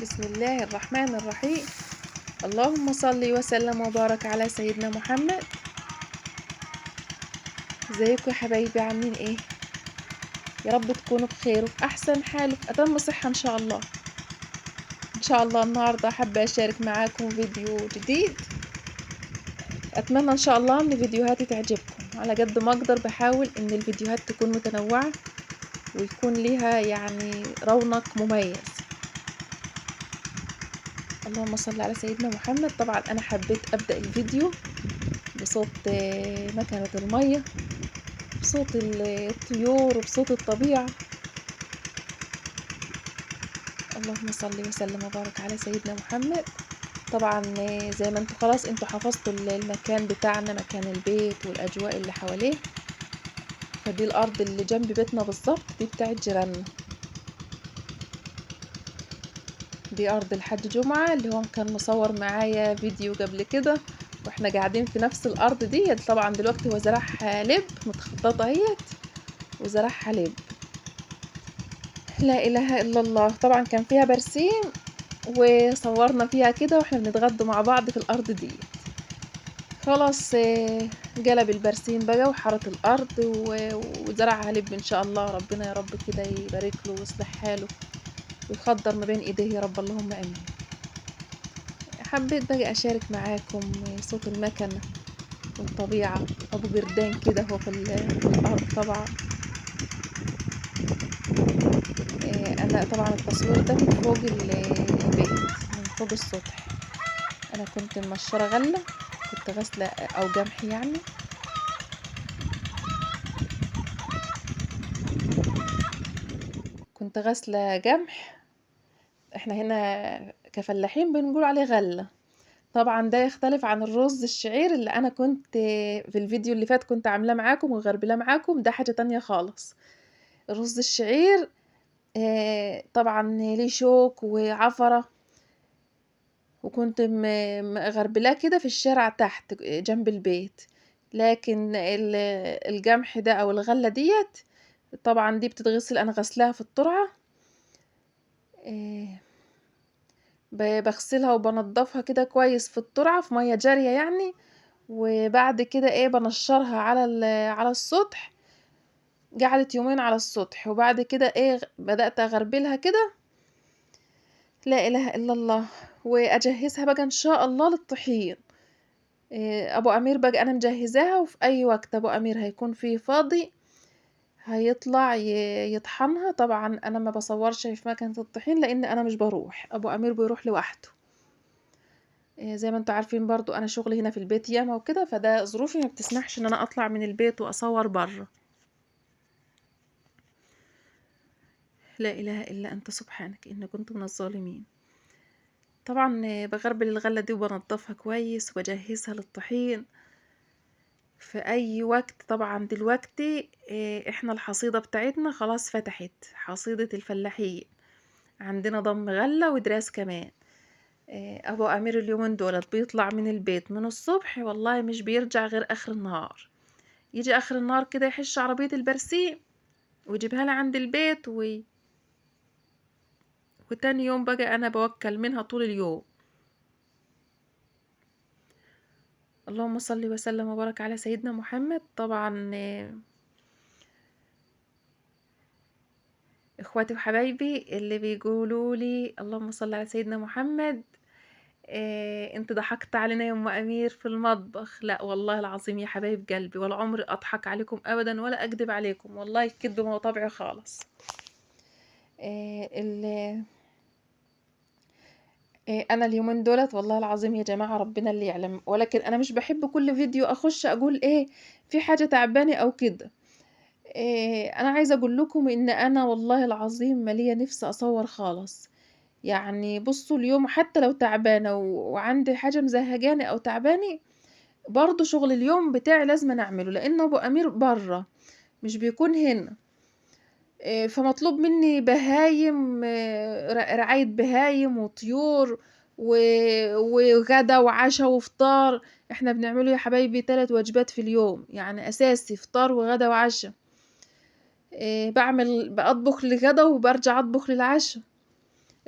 بسم الله الرحمن الرحيم. اللهم صل وسلم وبارك على سيدنا محمد. ازيكم يا حبايبي، عاملين ايه؟ يا رب تكونوا بخير وفي احسن حال وفي اتم صحة ان شاء الله. النهارده حابة اشارك معاكم فيديو جديد. اتمنى ان شاء الله ان فيديوهاتي تعجبكم. على قد ما اقدر بحاول ان الفيديوهات تكون متنوعة ويكون ليها رونق مميز. اللهم صل على سيدنا محمد. طبعا انا حبيت ابدأ الفيديو بصوت مكنة المية، بصوت الطيور وبصوت الطبيعة. اللهم صل وسلم وبارك على سيدنا محمد. طبعا زي ما انتوا خلاص انتوا حفظتوا المكان بتاعنا، مكان البيت والاجواء اللي حواليه. فدي الارض اللي جنب بيتنا بالظبط، دي بتاعت جيراننا. دي ارض الحاج جمعة اللي هو كان مصور معايا فيديو قبل كده، واحنا قاعدين في نفس الارض دي. طبعا دلوقتي هو زرعها لب متخططة اهيت، وزرعها لب. لا اله الا الله. طبعا كان فيها برسيم وصورنا فيها كده واحنا بنتغدى مع بعض في الارض دي. خلاص قلب البرسيم بقى وحرث الارض وزرعها لب ان شاء الله. ربنا يا رب كده يبارك له ويصلح حاله ويخضر ما بين ايديه يا رب، اللهم امين. حبيت بقى اشارك معاكم صوت المكنة والطبيعة. ابو جردان كده هو في الارض طبعا. انا طبعا التصوير ده من فوق البيت، من فوق السطح. انا كنت منشره غله، كنت غاسله او جمح يعني. كنت غاسله جمح. احنا هنا كفلاحين بنقول عليه غله. طبعا ده يختلف عن الرز الشعير اللي انا كنت في الفيديو اللي فات كنت عاملاه معاكم وغربلاه معاكم. ده حاجه تانية خالص. الرز الشعير طبعا ليه شوك وعفره، وكنت مغربلاه كده في الشارع تحت جنب البيت. لكن الجمح ده او الغله ديت طبعا دي بتتغسل، انا غسلاها في الترعه. بغسلها وبنضفها كده كويس في الترعه في ميه جاريه يعني. وبعد كده بنشرها على السطح. قعدت يومين على السطح وبعد كده بدأت اغربلها كده. لا اله الا الله. واجهزها بقى ان شاء الله للطحين. ابو امير بقى انا مجهزاها، وفي اي وقت ابو امير هيكون فيه فاضي هيطلع يطحنها. طبعا انا ما بصورش في مكنة الطحين لان انا مش بروح، ابو امير بيروح لوحده. زي ما انتوا عارفين برضو انا شغلي هنا في البيت ياما وكده، فده ظروفي ما بتسمحش ان انا اطلع من البيت واصور بره. لا اله الا انت سبحانك اني كنت من الظالمين. طبعا بغربل الغلة دي وبنضفها كويس وبجهزها للطحين في اي وقت. طبعا دلوقتي احنا الحصيدة بتاعتنا خلاص فتحت، حصيدة الفلاحين عندنا ضم غلة ودراس كمان. ابو امير اليومين دولت بيطلع من البيت من الصبح والله مش بيرجع غير اخر النهار. يجي اخر النهار كده يحش عربية البرسيم ويجيبها لي عند البيت وتاني يوم بقى انا بوكل منها طول اليوم. اللهم صل وسلم وبارك على سيدنا محمد. طبعا اخواتي وحبايبي اللي بيقولوا لي اللهم صل على سيدنا محمد، انت ضحكت علينا يا ام امير في المطبخ. لا والله العظيم يا حبايب قلبي، ولا عمري اضحك عليكم ابدا ولا اكذب عليكم، والله الكذب ما هو طبعي خالص. آه ال انا اليومين دولت والله العظيم يا جماعة ربنا اللي يعلم، ولكن انا مش بحب كل فيديو اخش اقول في حاجة تعباني او كده. انا عايزة اقول لكم ان انا والله العظيم مالية نفسي اصور خالص. يعني بصوا اليوم حتى لو تعبانة وعندي حاجة مزهجاني او تعباني، برضو شغل اليوم بتاعي لازم نعمله لان ابو امير بره مش بيكون هنا. فمطلوب مني بهايم، رعاية بهايم وطيور وغدا وعشاء وفطار. احنا بنعمله يا حبايبي 3 وجبات في اليوم، يعني اساسي فطار وغدا وعشاء. بطبخ للغدا وبرجع اطبخ للعشاء.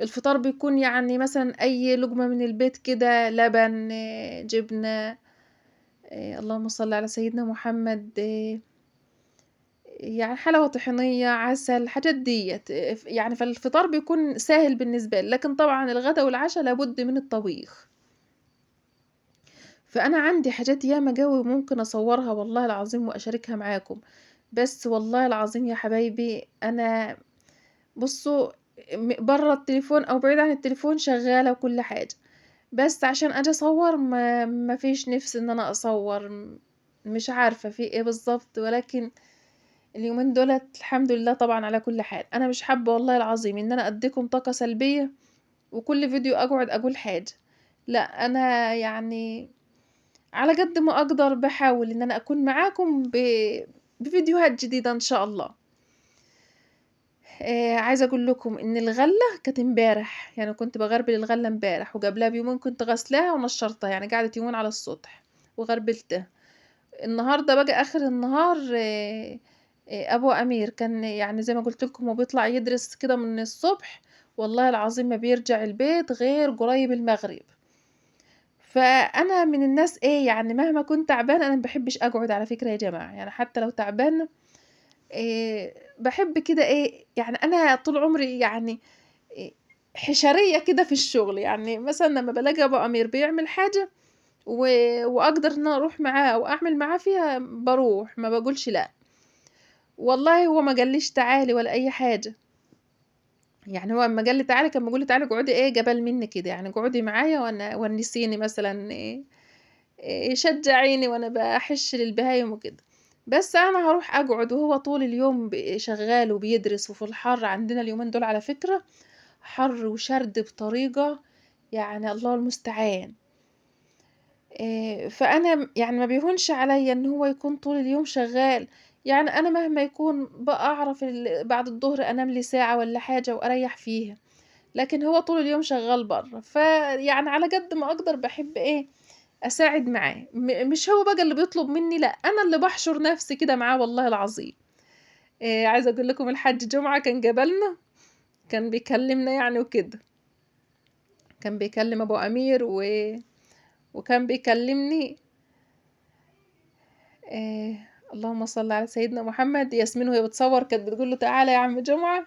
الفطار بيكون يعني مثلا أي لقمة من البيت كده، لبن، جبنة، اللهم صل على سيدنا محمد، يعني حلاوة طحينية، عسل، حاجات ديّة، يعني فالفطار بيكون سهل بالنسبة لي، لكن طبعًا الغدا والعشا لابد من الطبيخ. فأنا عندي حاجات ياما أوي ممكن أصورها والله العظيم وأشاركها معاكم، بس والله العظيم يا حبايبي أنا بُصّوا برّه التليفون أو بعيد عن التليفون شغالة وكل حاجة، بس عشان آجي أصوّر ما فيش نِفْس إن أنا أصوّر، مش عارفة في إيه بالضبط، ولكن اليومين دُولة الحمد لله طبعًا على كل حال. أنا مش حابة والله العظيم إن أنا أدّيكم طاقة سلبية وكل فيديو أقعد أقول حاجة، لأ أنا يعني على قد ما أقدر باحاول إن أنا أكون معاكم بفيديوهات جديدة إن شاء الله. عايزة أقول لكم إن الغلة كانت امبارح، يعني كنت باغربل الغلة امبارح، وقبلها بيومين كنت غاسلاها ونشّرتها، يعني قعدت يومين على السطح وغربلتها. النهارده بقى آخر النهار أبو أمير كان يعني زي ما قُلت لكم هو بيطلع يدرس كده من الصبح، والله العظيم ما بيرجع البيت غير قريب المغرب. فأنا من الناس يعني مهما كنت تعبانة أنا ما باحبش أقعد على فكرة يا جماعة، يعني حتى لو تعبانة باحب كده يعني أنا طول عمري يعني آآ حشرية كده في الشغل، يعني مثلًا لمّا بالاقي أبو أمير بيعمل حاجة و وأقدر إن أنا أروح معاه أو أعمل معاه فيها باروح، ما باقولش لأ. والله هو ما قاليش تعالي ولا أي حاجة، يعني هو أمّا قال لي تعالي كان بيقول لي تعالي اقعدي جبل مني كده، يعني اقعدي معايا ونسيني مثلًا شجعيني وأنا باحِش للبهايم وكده. بس أنا هاروح أقعد وهو طول اليوم شغال وبيدرس، وفي الحر عندنا اليومين دول على فكرة حَر وشَرْد بطريقة يعني الله المستعان. فأنا يعني ما بيهونش عليَّ إن هو يكون طول اليوم شغّال، يعني أنا مهما يكون أعرف بعد الضهر أنام لي ساعة والّا حاجة وأريّح فيها، لكن هو طول اليوم شغّال برّه، فيعني على قد ما أقدر باحب أساعد معاه، مش هو بقى اللي بيطلب منّي لأ، أنا اللي باحشُر نَفْسي كده معاه والله العظيم. عايزة أقول لكم الحاج جمعة كان جه كان بيكلّمنا يعني وكده، كان بيكلّم أبو أمير وكان بيكلّمني آآ اللهم صل على سيدنا محمد، ياسمين وهي بتصوّر كانت بتقول له: "تعالَ يا عم جمعة."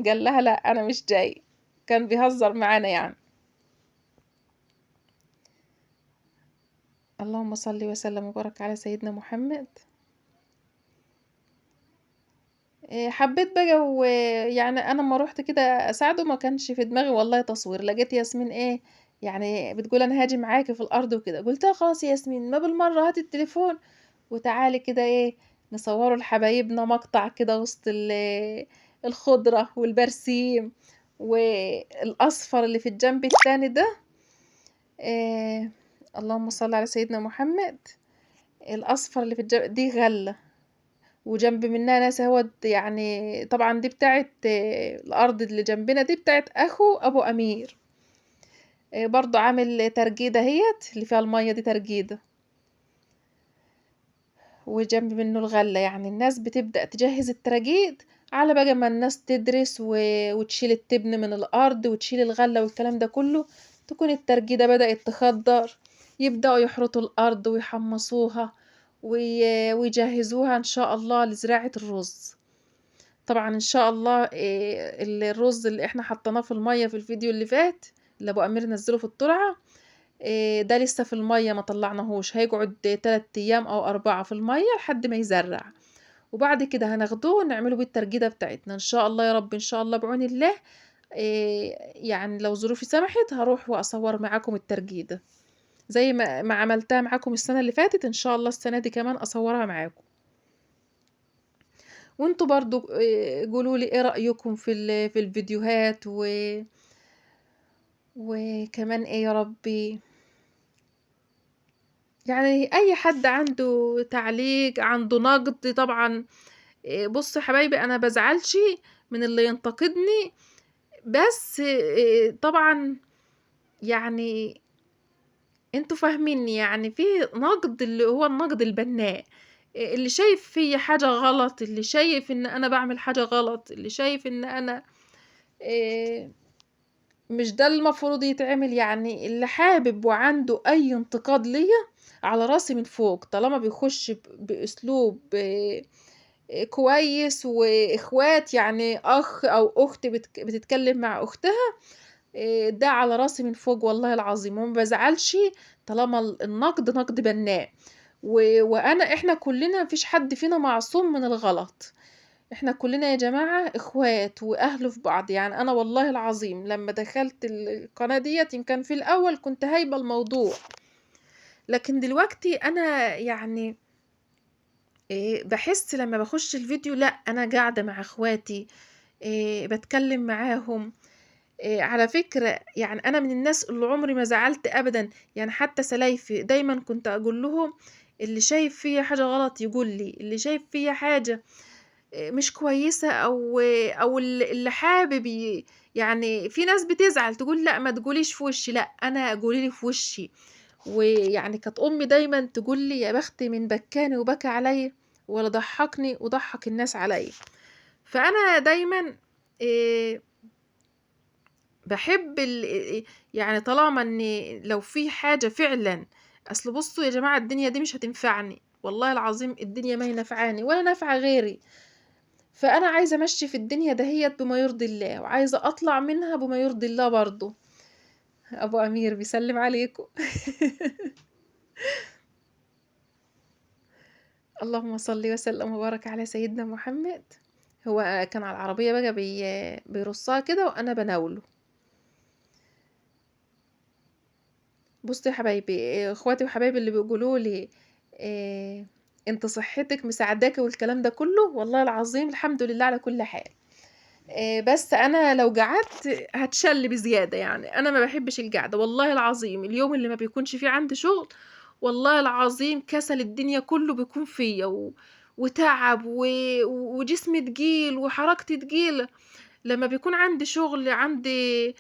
قال لها: "لأ أنا مش جاي." كان بيهزّر معانا يعني. اللهم صل وسلم وبارك على سيدنا محمد. حبّيت بقى ويعني أنا أمّا رُحت كده أساعده ما كانش في دماغي والله تصوير، لقيت ياسمين يعني بتقول أنا هاجي معاكِ في الأرض وكده، قُلت لها: "خلاص يا ياسمين ما بالمرّة هاتي التليفون وتعالي كده نصوّروا لحبايبنا مقطع كده وسط الخضرة والبرسيم والأصفر اللي في الجنب التاني ده." آآ اللهم صل على سيدنا محمد. الأصفر اللي في دي غلة. وجنب منها ناس أهوّة يعني طبعًا دي بتاعة الأرض اللي جنبنا دي بتاعة أخو أبو أمير، برضه عامل ترجيدة أهيّة اللي فيها المَيّة دي ترجيدة، وجنب منه الغلّة، يعني الناس بتبدأ تجهّز التراجيد على بقى ما الناس تدرس وتشيل التبن من الأرض وتشيل الغلّة والكلام ده كلّه، تكون الترجيدة بدأت تخضّر، يبدأوا يحرثوا الأرض ويحمّصوها ويجهّزوها إن شاء الله لزراعة الرُز. طبعًا إن شاء الله الرز اللي إحنا حطيناه في المَيّة في الفيديو اللي فات، اللي أبو أمير نزّله في الترعة، ده لسه في المَيّة ما طلّعناهوش، هيقعد 3 أيام أو 4 في المَيّة لحد ما يزرّع، وبعد كده هناخدوه نعمله بيه الترجيدة بتاعتنا إن شاء الله يا رب إن شاء الله بعون الله. يعني لو ظروفي سمحت هاروح وأصوّر معاكم الترجيدة، زي ما عملتها معاكم السنة اللي فاتت إن شاء الله السنة دي كمان أصوّرها معاكم. وأنتم برضه قولوا لي إيه رأيكم في الفيديوهات وكمان يا ربي، يعني أي حد عنده تعليق، عنده نقد طبعًا. بُصّوا يا حبايبي أنا بازعلش من اللي ينتقدني، بس طبعًا يعني أنتم فاهمينّي، يعني في نقد اللي هو النقد البنّاء، اللي شايف فيّا حاجة غلط، اللي شايف إن أنا باعمل حاجة غلط، اللي شايف إن أنا آآ مش ده المفروض يتعمل؟ يعني اللي حابب وعنده أي انتقاد ليا على راسي من فوق، طالما بيخش بأسلوب كويس وإخوات، يعني أخ أو أخت بتتكلم مع أختها، ده على راسي من فوق والله العظيم، وما بزعلش طالما النقد نقد بناء. احنا كلنا مفيش حد فينا معصوم من الغلط، احنا كلنا يا جماعة اخوات واهل في بعض. يعني انا والله العظيم لما دخلت القناة ديت، يمكن في الاول كنت هايبة الموضوع، لكن دلوقتي انا يعني بحس لما بخش الفيديو لا انا قاعدة مع اخواتي، بتكلم معاهم. على فكرة يعني أنا من الناس اللي عمري ما زعلت أبدا، يعني حتى سلايفي دايما كنت أقول لهم اللي شايف فيا حاجة غلط يقول لي، اللي شايف فيا حاجة مش كويسة، أو اللي حابب يعني في ناس بتزعل تقول لا ما تقوليش في وشي، لا أنا قولي لي في وشي. ويعني كانت أمي دايما تقول لي يا بختي من بكاني وبكى عليا، ولا ضحكني وضحك الناس عليا. فأنا دايما إيه بحب يعني طالما ان لو في حاجة فعلا، اصل بصوا يا جماعة الدنيا دي مش هتنفعني، والله العظيم الدنيا ما هي نفعاني ولا نفع غيري، فانا عايزة امشي في الدنيا دهيت بما يرضي الله، وعايزة اطلع منها بما يرضي الله برضو. ابو امير بيسلم عليكم. اللهم صل وسلم وبارك على سيدنا محمد. هو كان على العربية بقى بيرصها كده وانا بناوله. بصوا يا حبايبي، اخواتي وحبايبي اللي بيقولوا لي إيه انت صحتك مساعداك والكلام ده كله، والله العظيم الحمد لله على كل حال. بس انا لو قعدت هتشل بزياده، يعني انا ما بحبش القعده والله العظيم. اليوم اللي ما بيكونش فيه عندي شغل، والله العظيم كسل الدنيا كله بيكون فيا وتعب وجسمي تقيل وحركتي تقيله. لما بيكون عندي شغل، عندي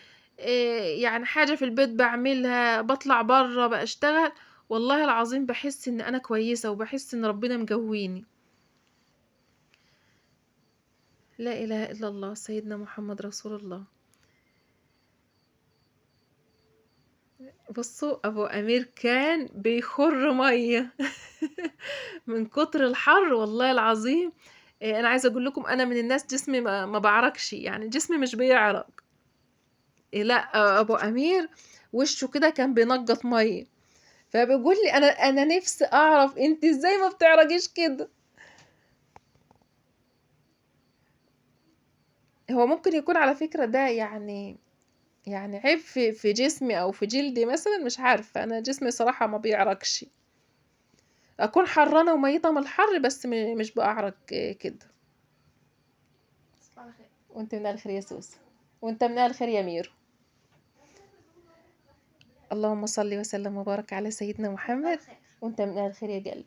يعني حاجة في البيت بعملها، بطلع برا بشتغل، والله العظيم بحس ان انا كويسة، وبحس ان ربنا مجويني. لا اله الا الله سيدنا محمد رسول الله. بصوا ابو امير كان بيخر مية من كتر الحر والله العظيم. انا عايزة اقول لكم انا من الناس جسمي ما بعرقش، يعني جسمي مش بيعرق. لا ابو امير وشه كده كان بينقط مية، فبيقول لي انا نفسي اعرف انت ازاي ما بتعرجيش كده. هو ممكن يكون على فكرة ده يعني عيب في جسمي او في جلدي مثلا، مش عارفة، انا جسمي صراحة ما بيعرقش، اكون حرانة وميتة من الحر بس مش بعرق كده. وانت من الخير يا سوسة، وانت من الخير يا ميرو. اللهم صل وسلم وبارك على سيدنا محمد. وانت من الخير يا قلبي.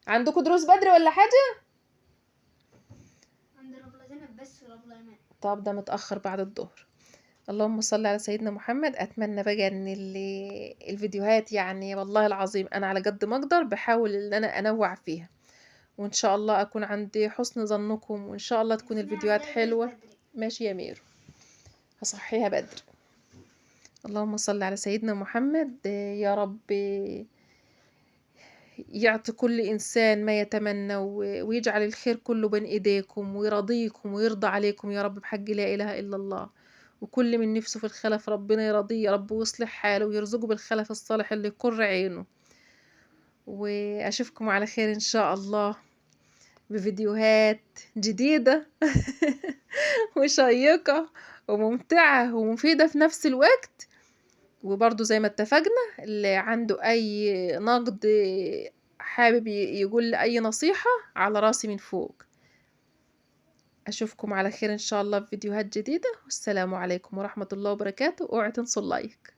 عندكم دروس بدري ولا حاجة؟ عند ربنا زينب بس وربنا ايمان. طب ده متأخر بعد الظهر. اللهم صل على سيدنا محمد. اتمنى بقى ان الفيديوهات، يعني والله العظيم انا على قد ما اقدر بحاول ان انا انوع فيها، وان شاء الله اكون عندي حسن ظنكم، وان شاء الله تكون الفيديوهات حلوة. ماشي يا ميرو، هصحيها بدري. اللهم صل على سيدنا محمد. يا رب يعطي كل إنسان ما يتمنى، ويجعل الخير كله بين إيديكم، ويرضيكم ويرضى عليكم يا رب بحق لا إله إلا الله. وكل من نفسه في الخلف ربنا يرضيه يا رب، ويصلح حاله ويرزقه بالخلف الصالح اللي يقر عينه. وأشوفكم على خير إن شاء الله بفيديوهات جديدة وشيقة وممتعة ومفيدة في نفس الوقت. وبرضو زي ما اتفقنا، اللي عنده أي نقد حابب يقول لي أي نصيحة، على راسي من فوق. أشوفكم على خير إن شاء الله في فيديوهات جديدة، والسلام عليكم ورحمة الله وبركاته. اوعوا تنسوا اللايك.